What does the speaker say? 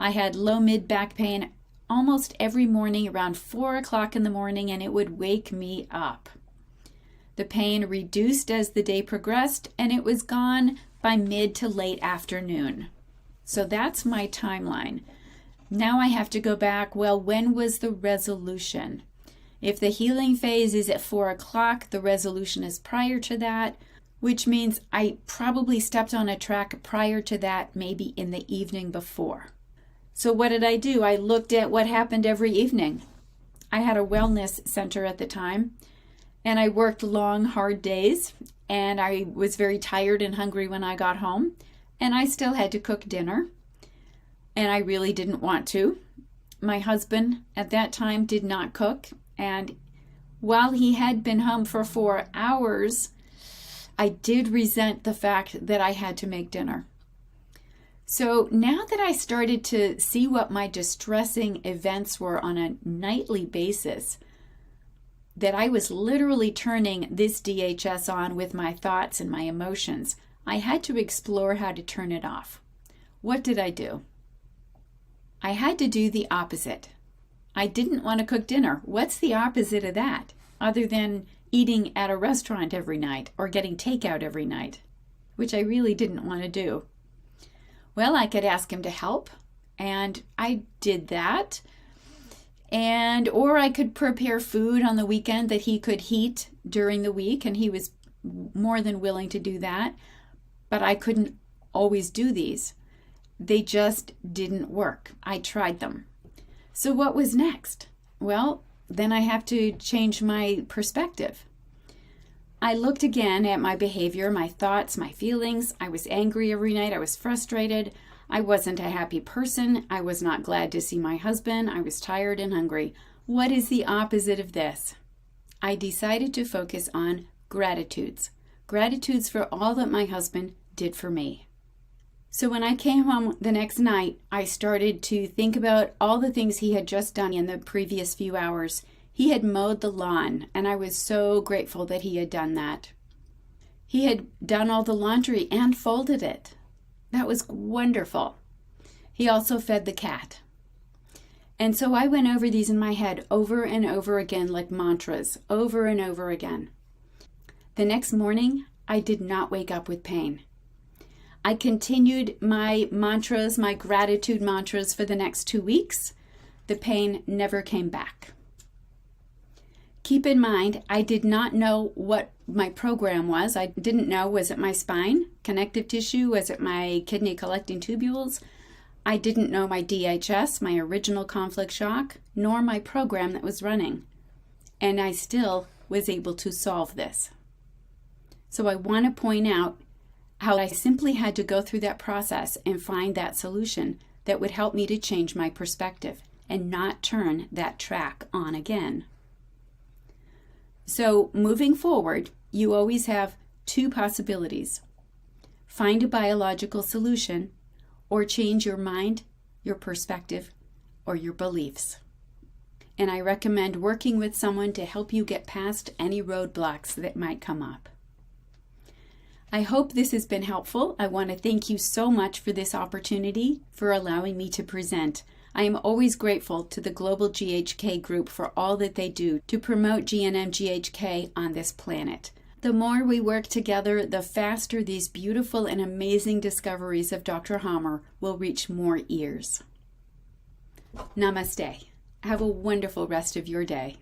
I had low mid back pain almost every morning around 4 o'clock in the morning, and it would wake me up. The pain reduced as the day progressed, and it was gone by mid to late afternoon. So that's my timeline. Now I have to go back, well, when was the resolution? If the healing phase is at 4 o'clock, the resolution is prior to that, which means I probably stepped on a track prior to that, maybe in the evening before. So what did I do? I looked at what happened every evening. I had a wellness center at the time, and I worked long, hard days, and I was very tired and hungry when I got home, and I still had to cook dinner, and I really didn't want to. My husband at that time did not cook, and while he had been home for 4 hours, I did resent the fact that I had to make dinner. So now that I started to see what my distressing events were on a nightly basis, that I was literally turning this DHS on with my thoughts and my emotions, I had to explore how to turn it off. What did I do? I had to do the opposite. I didn't want to cook dinner. What's the opposite of that, other than eating at a restaurant every night or getting takeout every night, which I really didn't want to do? Well, I could ask him to help, and I did that. Or I could prepare food on the weekend that he could heat during the week, and he was more than willing to do that. But I couldn't always do these. They just didn't work. I tried them. So what was next? Well, then I have to change my perspective. I looked again at my behavior, my thoughts, my feelings. I was angry every night. I was frustrated. I wasn't a happy person. I was not glad to see my husband. I was tired and hungry. What is the opposite of this? I decided to focus on gratitudes. Gratitudes for all that my husband did for me. So when I came home the next night, I started to think about all the things he had just done in the previous few hours. He had mowed the lawn, and I was so grateful that he had done that. He had done all the laundry and folded it. That was wonderful. He also fed the cat. And so I went over these in my head over and over again like mantras, over and over again. The next morning, I did not wake up with pain. I continued my mantras, my gratitude mantras for the next 2 weeks. The pain never came back. Keep in mind, I did not know what my program was. I didn't know, was it my spine, connective tissue? Was it my kidney collecting tubules? I didn't know my DHS, my original conflict shock, nor my program that was running. And I still was able to solve this. So I want to point out how I simply had to go through that process and find that solution that would help me to change my perspective and not turn that track on again. So moving forward, you always have 2 possibilities. Find a biological solution, or change your mind, your perspective, or your beliefs. And I recommend working with someone to help you get past any roadblocks that might come up. I hope this has been helpful. I want to thank you so much for this opportunity, for allowing me to present. I am always grateful to the Global GHK group for all that they do to promote GNM GHK on this planet. The more we work together, the faster these beautiful and amazing discoveries of Dr. Hammer will reach more ears. Namaste. Have a wonderful rest of your day.